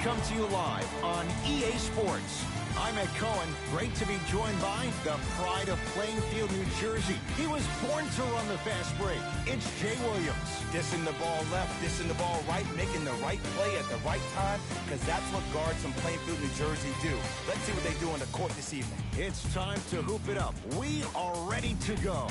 come to you live on EA Sports. I'm Ed Cohen. Great to be joined by the pride of Plainfield, New Jersey. He was born to run the fast break. It's Jay Williams. Dissing the ball left, dissing the ball right, making the right play at the right time, because that's what guards from Plainfield, New Jersey do. Let's see what they do on the court this evening. It's time to hoop it up. We are ready to go.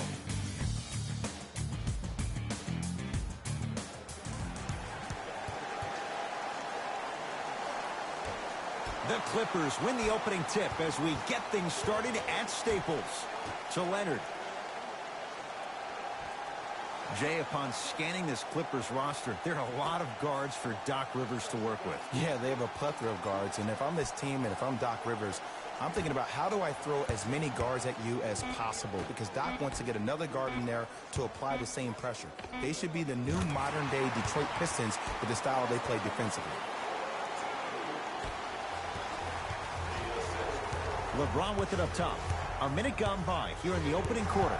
The Clippers win the opening tip as we get things started at Staples. To Leonard. Jay, upon scanning this Clippers roster, there are a lot of guards for Doc Rivers to work with. Yeah, they have a plethora of guards, and if I'm this team and if I'm Doc Rivers, I'm thinking about how do I throw as many guards at you as possible, because Doc wants to get another guard in there to apply the same pressure. They should be the new modern-day Detroit Pistons with the style they play defensively. LeBron with it up top. A minute gone by here in the opening quarter.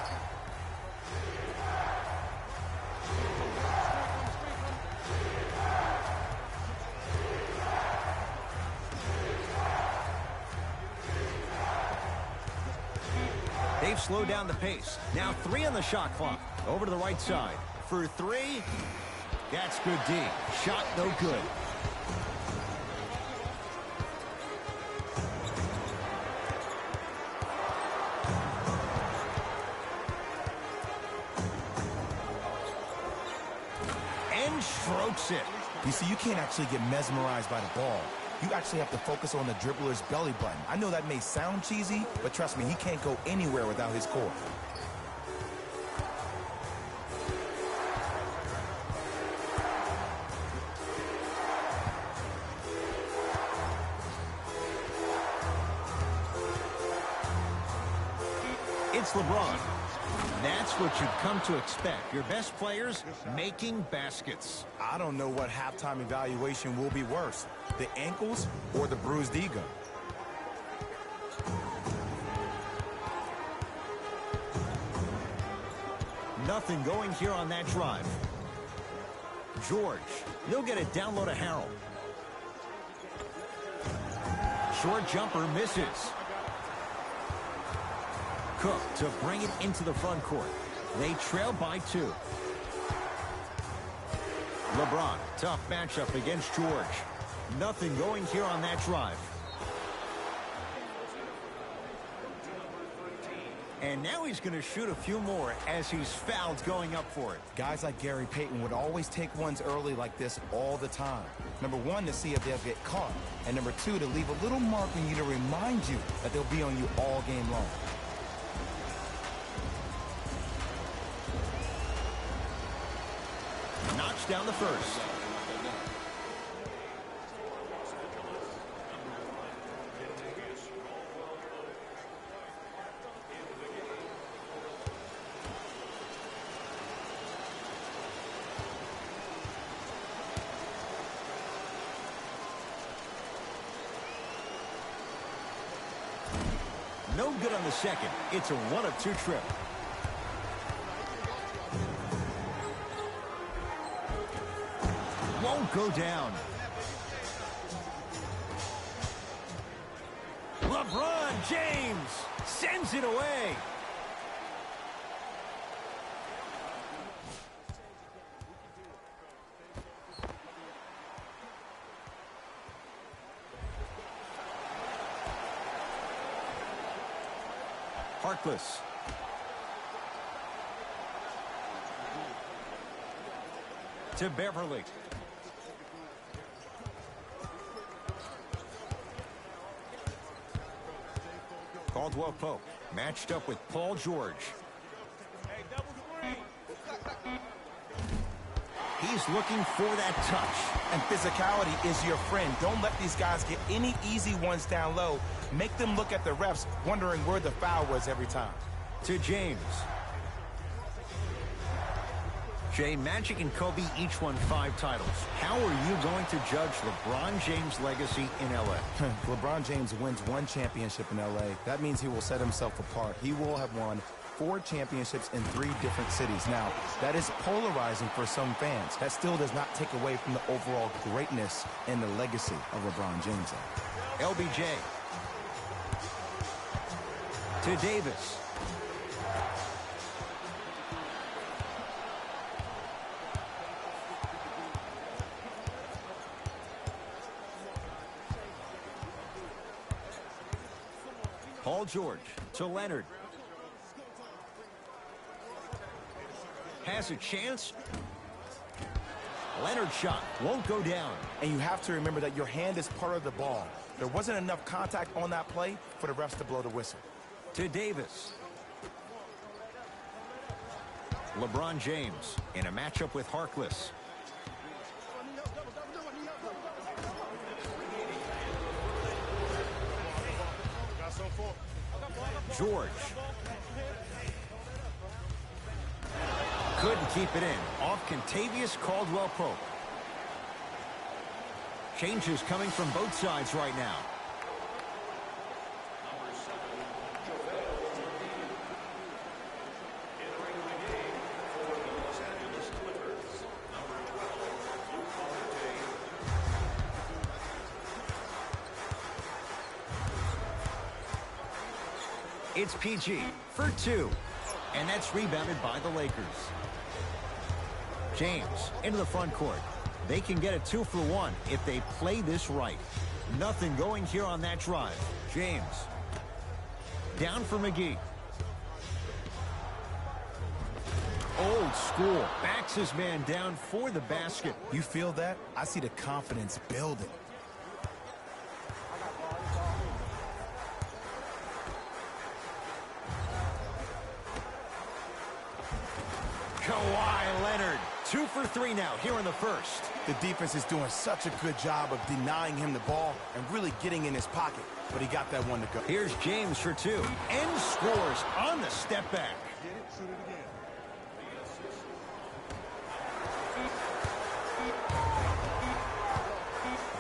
They've slowed down the pace. Now 3 on the shot clock. Over to the right side. For 3. That's good D. Shot no good. Strokes it. You see, you can't actually get mesmerized by the ball. You actually have to focus on the dribbler's belly button. I know that may sound cheesy, but trust me, he can't go anywhere without his core. It's LeBron. That's what you've come to expect. Your best players making baskets. I don't know what halftime evaluation will be worse, the ankles or the bruised ego. Nothing going here on that drive. George, he'll get it down low to Harold. Short jumper misses. Cook to bring it into the front court. They trail by 2. LeBron, tough matchup against George. Nothing going here on that drive. And now he's going to shoot a few more as he's fouled going up for it. Guys like Gary Payton would always take ones early like this all the time. Number 1, to see if they'll get caught. And number 2, to leave a little mark on you to remind you that they'll be on you all game long. Knocks down the first. No good on the second. It's a 1 of 2 trip. Won't go down. LeBron James sends it away. Harkless. To Beverly. Caldwell Pope matched up with Paul George. He's looking for that touch. And physicality is your friend. Don't let these guys get any easy ones down low. Make them look at the refs, wondering where the foul was every time. To James. Jay, Magic and Kobe each won 5 titles. How are you going to judge LeBron James' legacy in L.A.? LeBron James wins 1 championship in L.A. That means he will set himself apart. He will have won 4 championships in 3 different cities. Now, that is polarizing for some fans. That still does not take away from the overall greatness and the legacy of LeBron James. LBJ. To Davis. Paul George to Leonard. Has a chance. Leonard's shot won't go down. And you have to remember that your hand is part of the ball. There wasn't enough contact on that play for the refs to blow the whistle. To Davis. LeBron James in a matchup with Harkless. George. Couldn't keep it in. Off Contavious Caldwell-Pope. Changes coming from both sides right now. It's PG for 2. And that's rebounded by the Lakers. James into the front court. They can get a 2 for 1 if they play this right. Nothing going here on that drive. James. Down for McGee. Old school. Backs his man down for the basket. You feel that? I see the confidence building. Kawhi Leonard. 2 for 3 now here in the first. The defense is doing such a good job of denying him the ball and really getting in his pocket. But he got that one to go. Here's James for 2. And scores on the step back.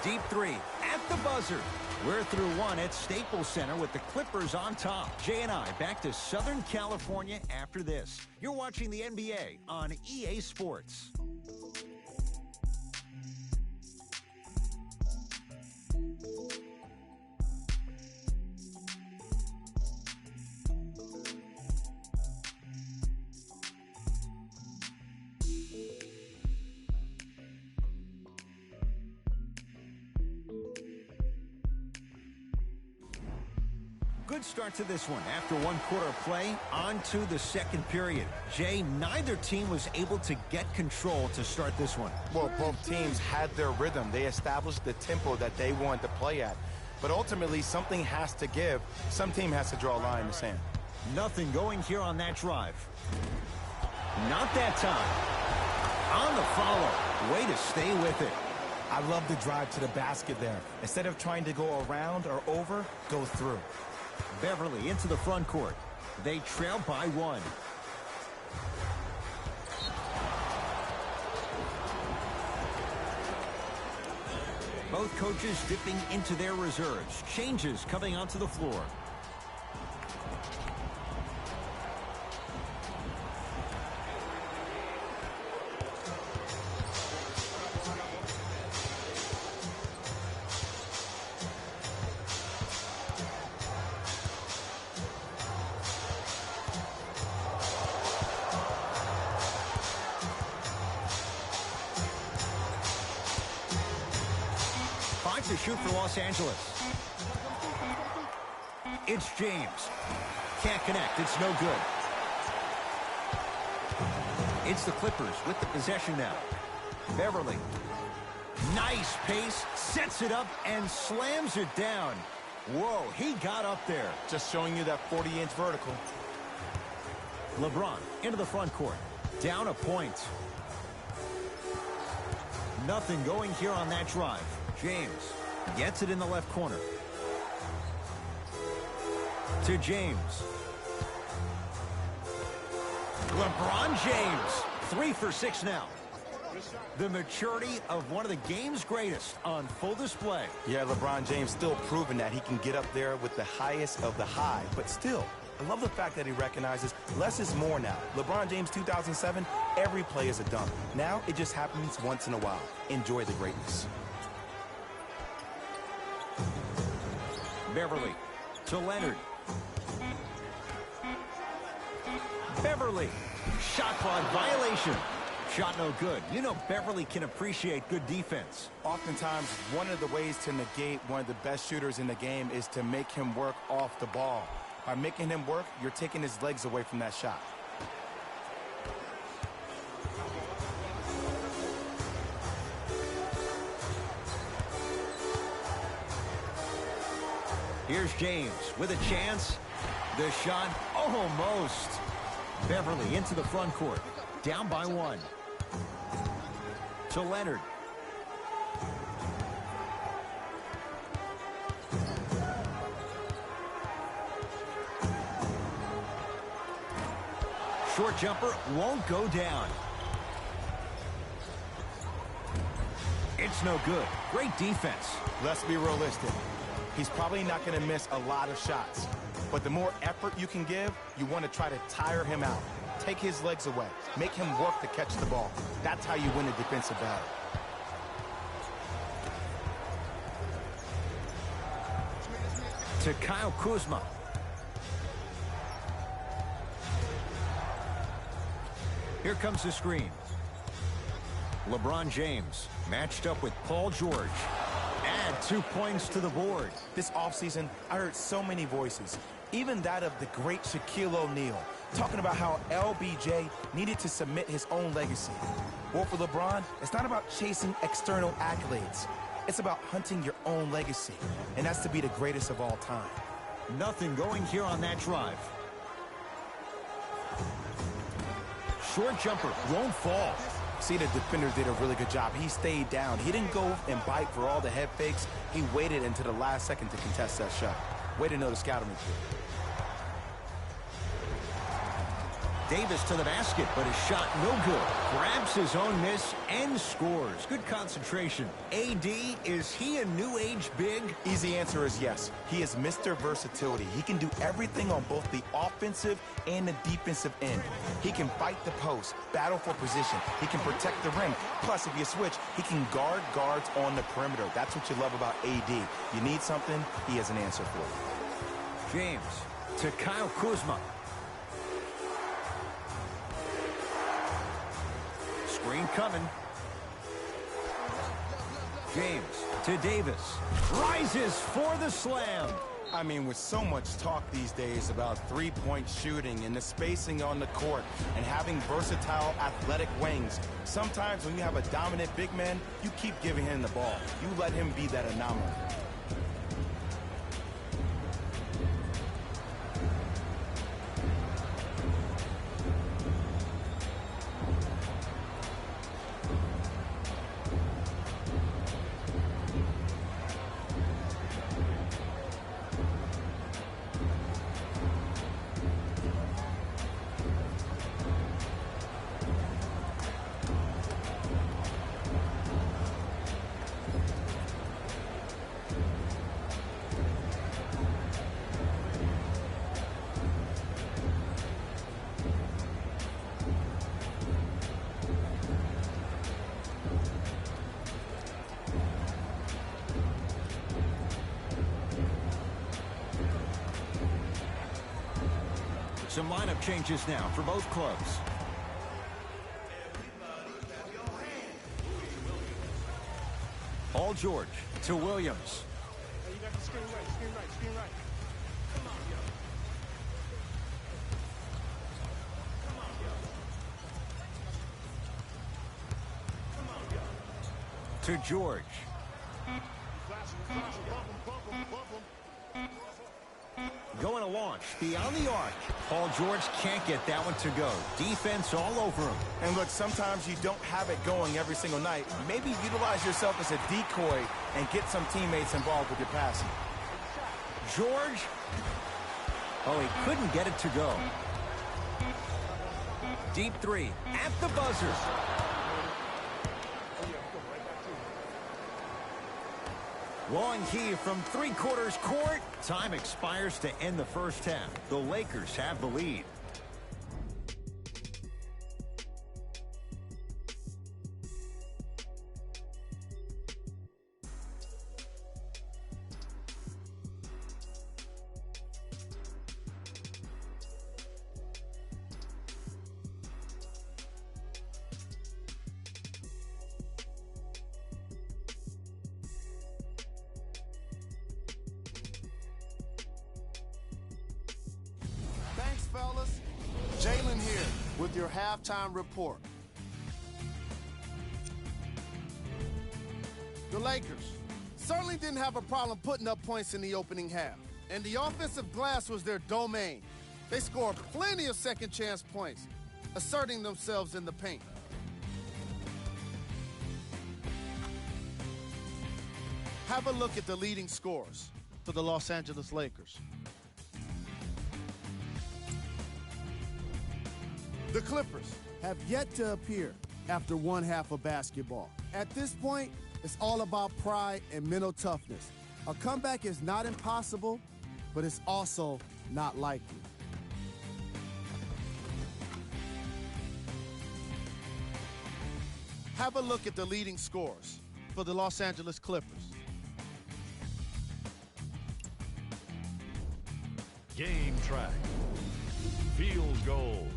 Deep 3 at the buzzer. We're through 1 at Staples Center with the Clippers on top. Jay and I back to Southern California after this. You're watching the NBA on EA Sports. Good start to this one. After 1 quarter play, on to the second period. Jay, neither team was able to get control to start this one. Well, both teams had their rhythm. They established the tempo that they wanted to play at. But ultimately, something has to give. Some team has to draw a line in the sand. Nothing going here on that drive. Not that time. On the follow. Way to stay with it. I love the drive to the basket there. Instead of trying to go around or over, go through. Beverly into the front court. They trail by 1. Both coaches dipping into their reserves. Changes coming onto the floor. To shoot for Los Angeles. It's James. Can't connect. It's no good. It's the Clippers with the possession now. Beverly. Nice pace. Sets it up and slams it down. Whoa, he got up there. Just showing you that 40-inch vertical. LeBron into the front court. Down a point. Nothing going here on that drive. James gets it in the left corner. To James. LeBron James. 3 for 6 now. The maturity of one of the game's greatest on full display. Yeah, LeBron James still proving that he can get up there with the highest of the high. But still, I love the fact that he recognizes less is more now. LeBron James 2007, every play is a dunk. Now it just happens once in a while. Enjoy the greatness. Beverly to Leonard. Beverly. Shot clock violation. Shot no good. You know Beverly can appreciate good defense. Oftentimes, one of the ways to negate one of the best shooters in the game is to make him work off the ball. By making him work, you're taking his legs away from that shot. Here's James with a chance. The shot almost. Beverly into the front court. Down by one. To Leonard. Short jumper won't go down. It's no good. Great defense. Let's be realistic. He's probably not going to miss a lot of shots. But the more effort you can give, you want to try to tire him out. Take his legs away. Make him work to catch the ball. That's how you win a defensive battle. To Kyle Kuzma. Here comes the screen. LeBron James matched up with Paul George. Add 2 points to the board. This offseason, I heard so many voices, even that of the great Shaquille O'Neal, talking about how LBJ needed to submit his own legacy. Well, for LeBron, it's not about chasing external accolades. It's about hunting your own legacy, and that's to be the greatest of all time. Nothing going here on that drive. Short jumper won't fall. See, the defender did a really good job. He stayed down. He didn't go and bite for all the head fakes. He waited until the last second to contest that shot. Way to know the scouting report. Davis to the basket, but his shot no good. Grabs his own miss and scores. Good concentration. AD, is he a new age big? Easy answer is yes. He is Mr. Versatility. He can do everything on both the offensive and the defensive end. He can fight the post, battle for position. He can protect the rim. Plus, if you switch, he can guard guards on the perimeter. That's what you love about AD. You need something, he has an answer for you. James to Kyle Kuzma. Screen coming. James to Davis. Rises for the slam. I mean, with so much talk these days about three-point shooting and the spacing on the court and having versatile athletic wings, sometimes when you have a dominant big man, you keep giving him the ball. You let him be that anomaly. Some lineup changes now for both clubs. Paul George to Williams. Hey, you got the screen right, screen right, screen right. Come on, yo. Come on, yo. Come on, yo. To George. Flash him, bump him, bump him. Going to launch beyond the arc. Paul George can't get that one to go. Defense all over him. And look, sometimes you don't have it going every single night. Maybe utilize yourself as a decoy and get some teammates involved with your passing. George. Oh, he couldn't get it to go. Deep three at the buzzer. Long heave from three-quarters court. Time expires to end the first half. The Lakers have the lead. Thanks, fellas. Jalen here with your halftime report. The Lakers certainly didn't have a problem putting up points in the opening half, and the offensive glass was their domain. They scored plenty of second-chance points, asserting themselves in the paint. Have a look at the leading scorers for the Los Angeles Lakers. The Clippers have yet to appear after one half of basketball. At this point, it's all about pride and mental toughness. A comeback is not impossible, but it's also not likely. Have a look at the leading scorers for the Los Angeles Clippers. Game track. Field goals.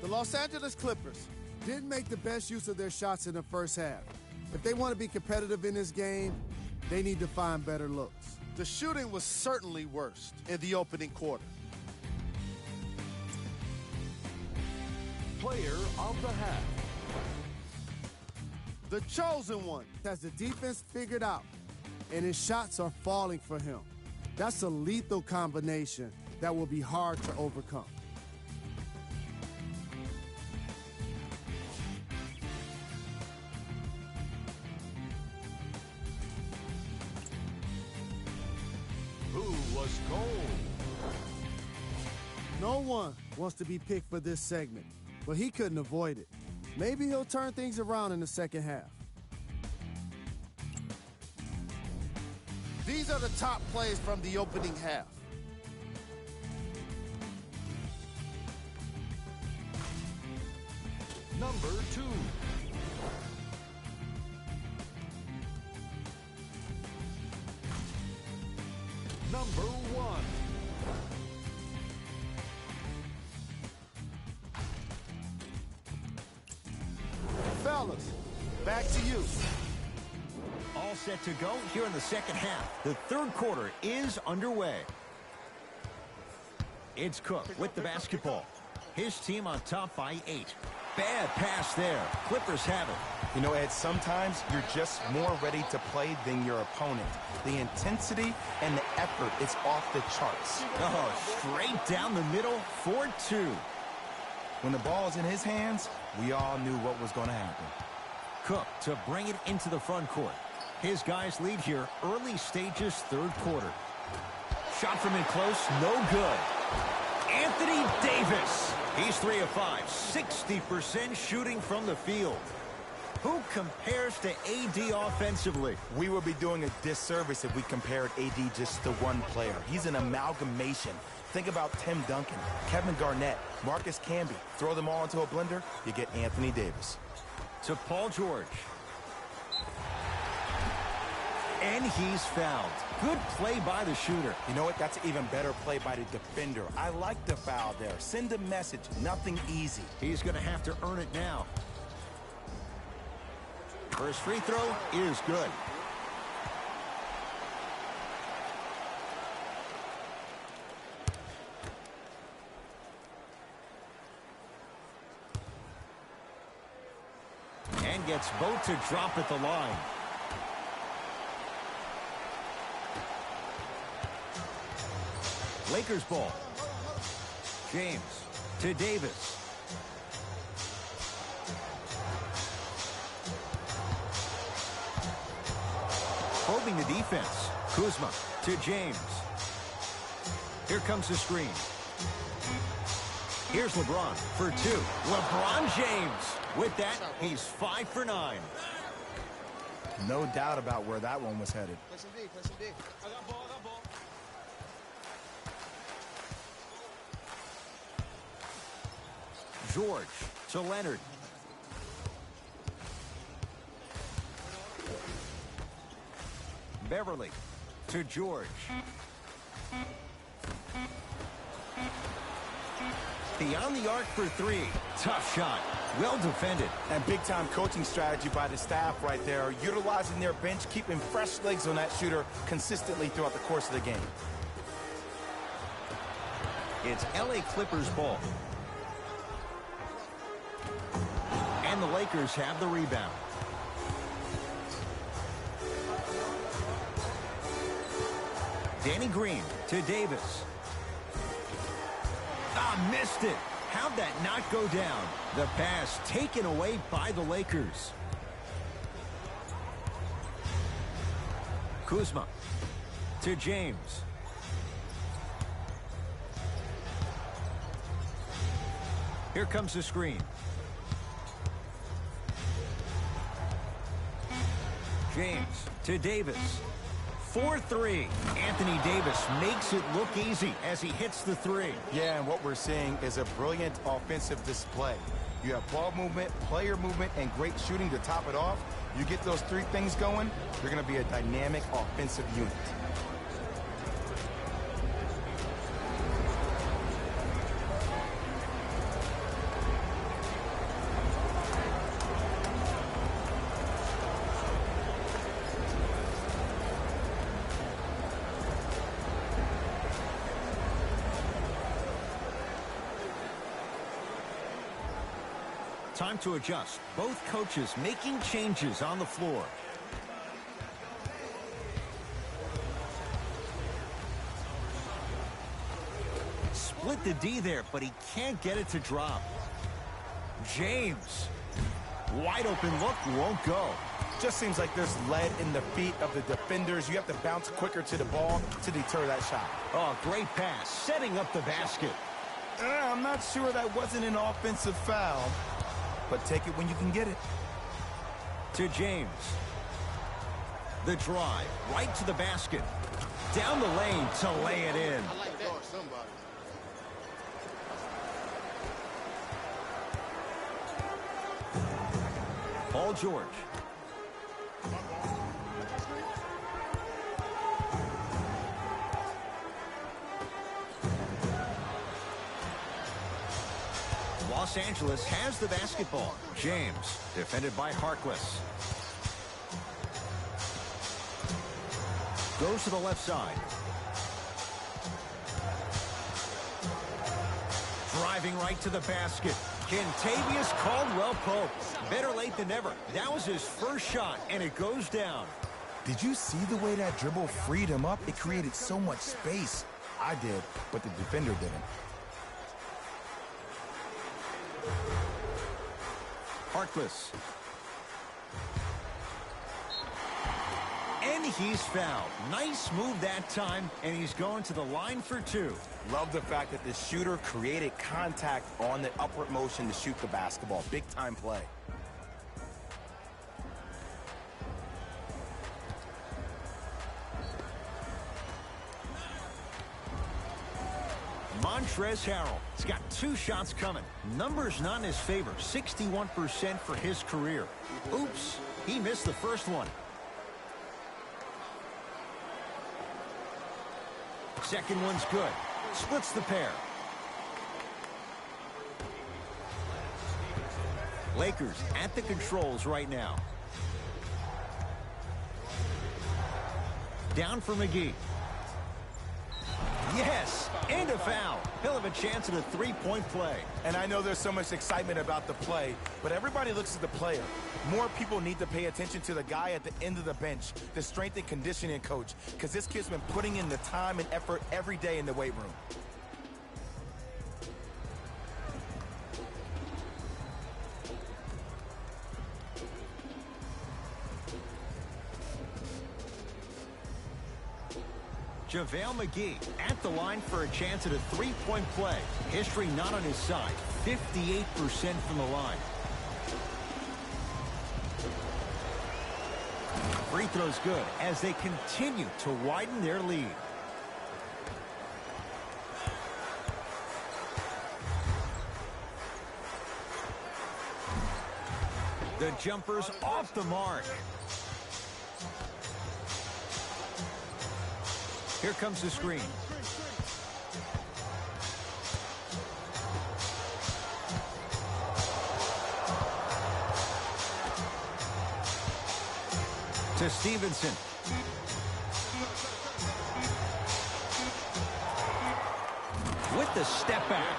The Los Angeles Clippers didn't make the best use of their shots in the first half. If they want to be competitive in this game, they need to find better looks. The shooting was certainly worst in the opening quarter. Player of the half. The chosen one has the defense figured out, and his shots are falling for him. That's a lethal combination that will be hard to overcome. Who was cold? No one wants to be picked for this segment, but he couldn't avoid it. Maybe he'll turn things around in the second half. These are the top plays from the opening half. Number 2. Number 1. Fellas, back to you. All set to go here in the second half. The third quarter is underway. It's Cook with the basketball. His team on top by 8. Bad pass there. Clippers have it. You know, Ed, sometimes you're just more ready to play than your opponent. The intensity and the effort is off the charts. Oh, straight down the middle for 2. When the ball is in his hands, we all knew what was going to happen. Cook to bring it into the front court. His guys lead here early stages third quarter. Shot from in close, no good. Anthony Davis. He's 3 of 5, 60% shooting from the field. Who compares to AD offensively? We would be doing a disservice if we compared AD just to one player. He's an amalgamation. Think about Tim Duncan, Kevin Garnett, Marcus Camby. Throw them all into a blender, you get Anthony Davis. To Paul George. And he's fouled. Good play by the shooter. You know what? That's an even better play by the defender. I like the foul there. Send a message. Nothing easy. He's going to have to earn it now. First free throw is good. And gets both to drop at the line. Lakers ball. James to Davis. Probing the defense. Kuzma to James. Here comes the screen. Here's LeBron for 2. LeBron James. With that, he's 5 for 9. No doubt about where that one was headed. Play some D, play some D. George to Leonard. Beverly to George. Beyond the arc for three. Tough shot. Well defended. And big-time coaching strategy by the staff right there, utilizing their bench, keeping fresh legs on that shooter consistently throughout the course of the game. It's LA Clippers ball. And the Lakers have the rebound. Danny Green to Davis. Missed it. How'd that not go down? The pass taken away by the Lakers. Kuzma to James. Here comes the screen. James to Davis. 4-3. Anthony Davis makes it look easy as he hits the three. Yeah, and what we're seeing is a brilliant offensive display. You have ball movement, player movement, and great shooting to top it off. You get those three things going, you're going to be a dynamic offensive unit. Time to adjust. Both coaches making changes on the floor. Split the D there, but he can't get it to drop. James. Wide open look, won't go. Just seems like there's lead in the feet of the defenders. You have to bounce quicker to the ball to deter that shot. Oh, great pass. Setting up the basket. I'm not sure that wasn't an offensive foul. But take it when you can get it. To James. The drive, right to the basket. Down the lane to lay it in. I like that. Somebody. Paul George. Los Angeles has the basketball. James, defended by Harkless. Goes to the left side. Driving right to the basket. Kentavious Caldwell-Pope. Better late than never. That was his first shot, and it goes down. Did you see the way that dribble freed him up? It created so much space. I did, but the defender didn't. Harkless. And he's fouled. Nice move that time, and he's going to the line for two. Love the fact that the shooter created contact on the upward motion to shoot the basketball. Big time play. Montrezl Harrell has got two shots coming. Numbers not in his favor. 61% for his career. Oops, he missed the first one. Second one's good. Splits the pair. Lakers at the controls right now. Down for McGee. Yes, and a foul. He'll have a chance at a three-point play. And I know there's so much excitement about the play, but everybody looks at the player. More people need to pay attention to the guy at the end of the bench, the strength and conditioning coach, because this kid's been putting in the time and effort every day in the weight room. JaVale McGee at the line for a chance at a three-point play. History not on his side. 58% from the line. Free throw's good as they continue to widen their lead. The jumper's off the mark. Here comes the screen. To Stevenson. With the step back.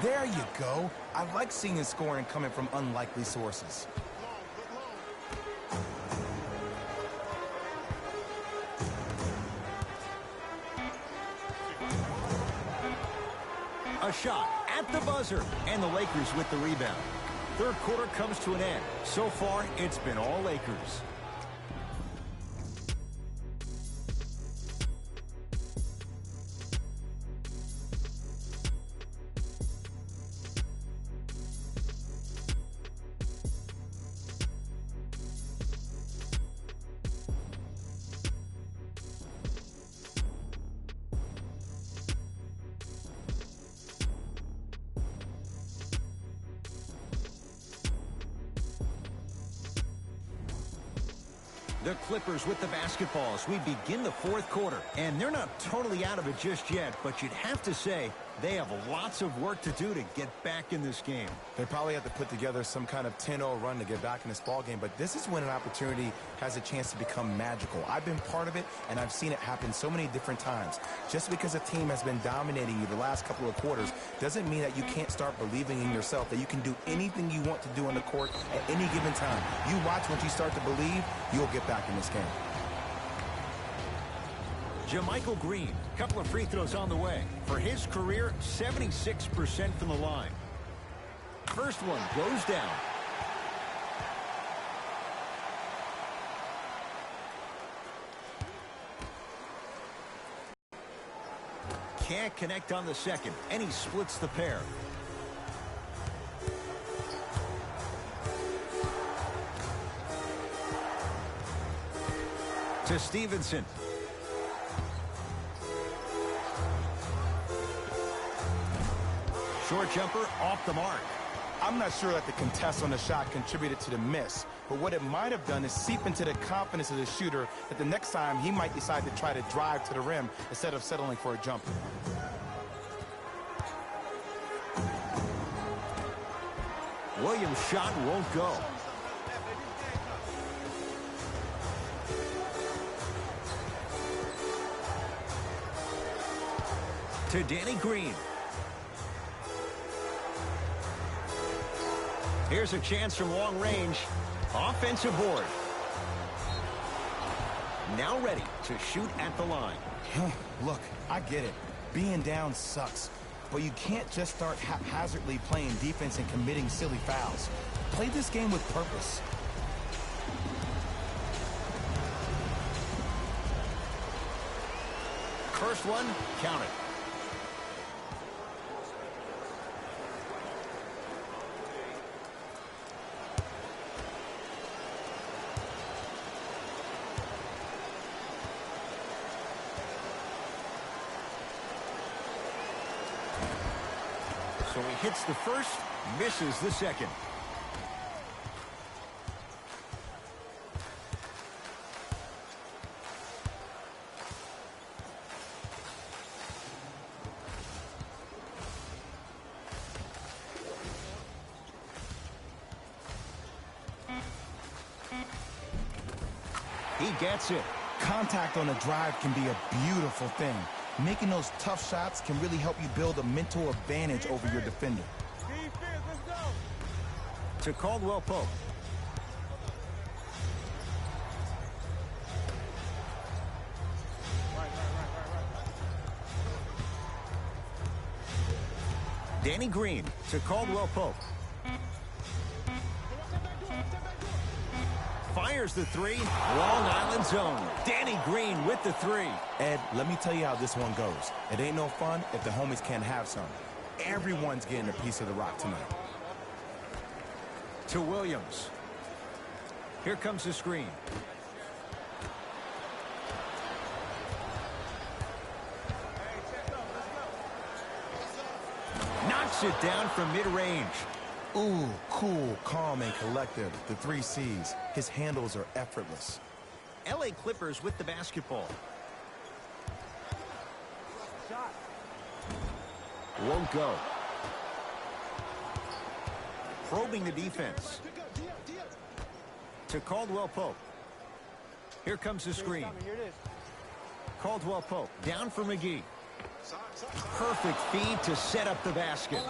There you go. I like seeing scoring coming from unlikely sources. A shot at the buzzer, and the Lakers with the rebound. Third quarter comes to an end. So far, it's been all Lakers. The Clippers with the basketballs. We begin the fourth quarter, and they're not totally out of it just yet, but you'd have to say they have lots of work to do to get back in this game. They probably have to put together some kind of 10-0 run to get back in this ball game, but this is when an opportunity has a chance to become magical. I've been part of it, and I've seen it happen so many different times. Just because a team has been dominating you the last couple of quarters doesn't mean that you can't start believing in yourself, that you can do anything you want to do on the court at any given time. You watch, once you start to believe, you'll get back in this game. JaMychal Green, couple of free throws on the way. For his career, 76% from the line. First one goes down. Can't connect on the second, and he splits the pair. To Stevenson. Short jumper off the mark. I'm not sure that the contest on the shot contributed to the miss, but what it might have done is seep into the confidence of the shooter that the next time he might decide to try to drive to the rim instead of settling for a jumper. Williams' shot won't go. To Danny Green. Here's a chance from long range. Offensive board. Now ready to shoot at the line. Look, I get it. Being down sucks. But you can't just start haphazardly playing defense and committing silly fouls. Play this game with purpose. First one, count it. So he hits the first, misses the second. He gets it. Contact on the drive can be a beautiful thing. Making those tough shots can really help you build a mental advantage over your defender. To Caldwell Pope. Danny Green to Caldwell Pope. Fires the three. Long Island zone. Danny Green with the three. Ed, let me tell you how this one goes. It ain't no fun if the homies can't have some. Everyone's getting a piece of the rock tonight. To Williams. Here comes the screen. knocks it down from mid-range. Ooh, cool, calm, and collected. The 3 C's. His handles are effortless. LA Clippers with the basketball. Won't go. Probing the defense. To Caldwell Pope. Here comes the screen. Caldwell Pope down for McGee. Perfect feed to set up the basket.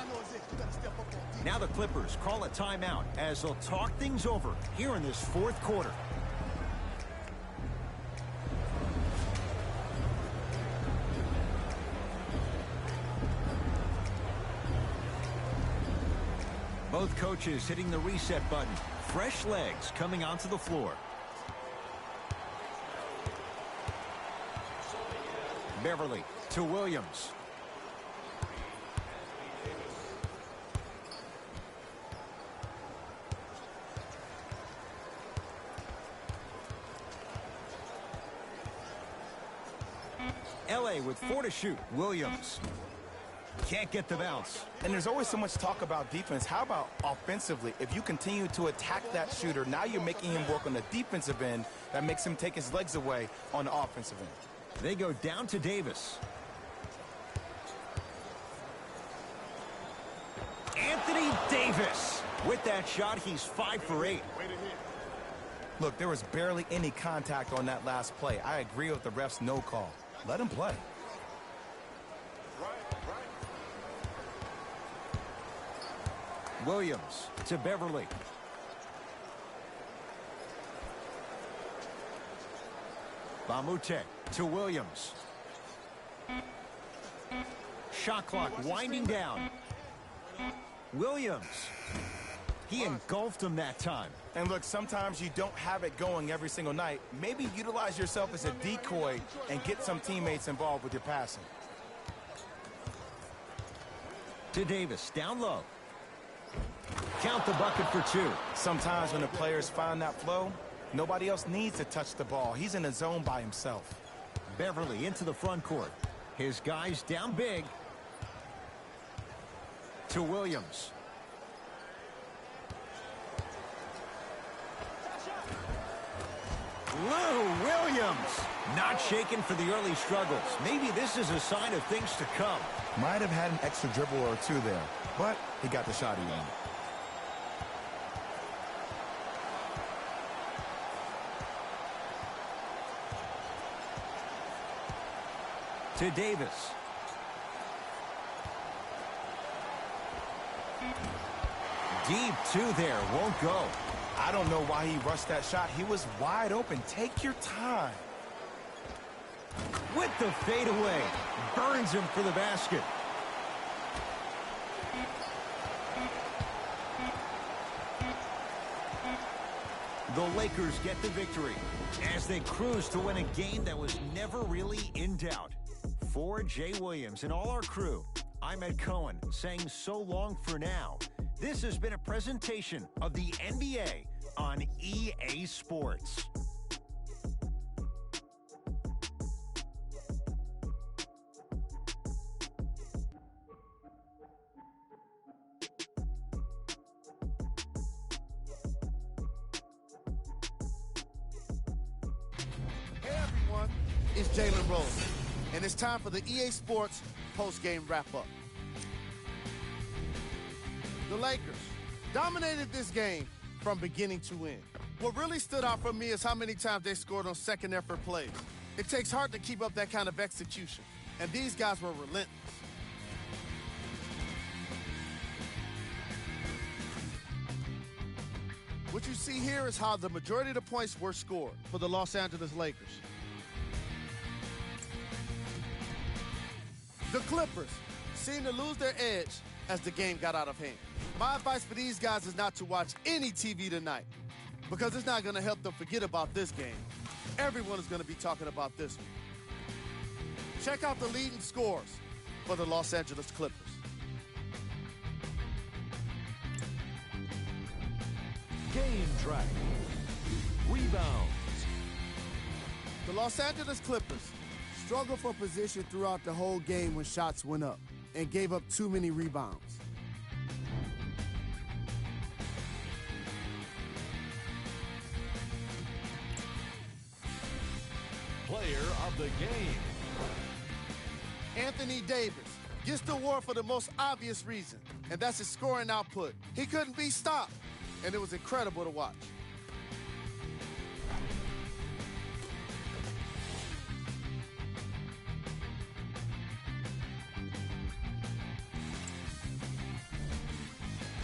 Now the Clippers call a timeout as they'll talk things over here in this 4th quarter. Both coaches hitting the reset button. Fresh legs coming onto the floor. Beverly to Williams. LA with 4 to shoot. Williams can't get the bounce. And there's always so much talk about defense. How about offensively? If you continue to attack that shooter, now you're making him work on the defensive end. That makes him take his legs away on the offensive end. They go down to Davis. Anthony Davis. With that shot, he's 5 for 8. Look, there was barely any contact on that last play. I agree with the ref's no call. Let him play. Williams to Beverly. Bamute to Williams. Shot clock winding down. Williams. He engulfed him that time. And look, sometimes you don't have it going every single night. Maybe utilize yourself as a decoy and get some teammates involved with your passing. To Davis, down low. Count the bucket for 2. Sometimes when the players find that flow, nobody else needs to touch the ball. He's in a zone by himself. Beverly into the front court. His guys down big. To Williams. Lou Williams. Not shaken for the early struggles. Maybe this is a sign of things to come. Might have had an extra dribble or 2 there, but he got the shot he wanted. To Davis. Deep 2 there. Won't go. I don't know why he rushed that shot. He was wide open. Take your time. With the fadeaway. Burns him for the basket. The Lakers get the victory as they cruise to win a game that was never really in doubt. For Jay Williams and all our crew, I'm Ed Cohen saying so long for now. This has been a presentation of the NBA on EA Sports. Hey everyone, it's Jalen Rose, and it's time for the EA Sports post-game wrap-up. The Lakers dominated this game from beginning to end. What really stood out for me is how many times they scored on second effort plays. It takes heart to keep up that kind of execution, and these guys were relentless. What you see here is how the majority of the points were scored for the Los Angeles Lakers. The Clippers seemed to lose their edge as the game got out of hand. My advice for these guys is not to watch any TV tonight because it's not going to help them forget about this game. Everyone is going to be talking about this one. Check out the leading scores for the Los Angeles Clippers. Game track. Rebounds. The Los Angeles Clippers struggled for position throughout the whole game when shots went up and gave up too many rebounds. player of the game. Anthony Davis gets the award for the most obvious reason, and that's his scoring output. He couldn't be stopped, and it was incredible to watch.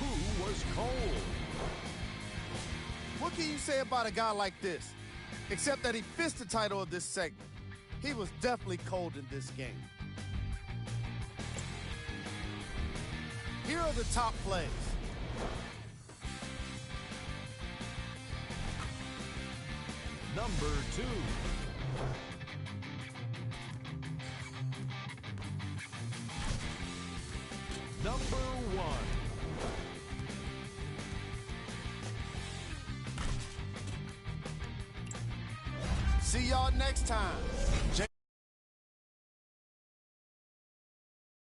Who was cold? What can you say about a guy like this? Except that he fits the title of this segment. He was definitely cold in this game. Here are the top plays. Number 2. Number 1. See y'all next time.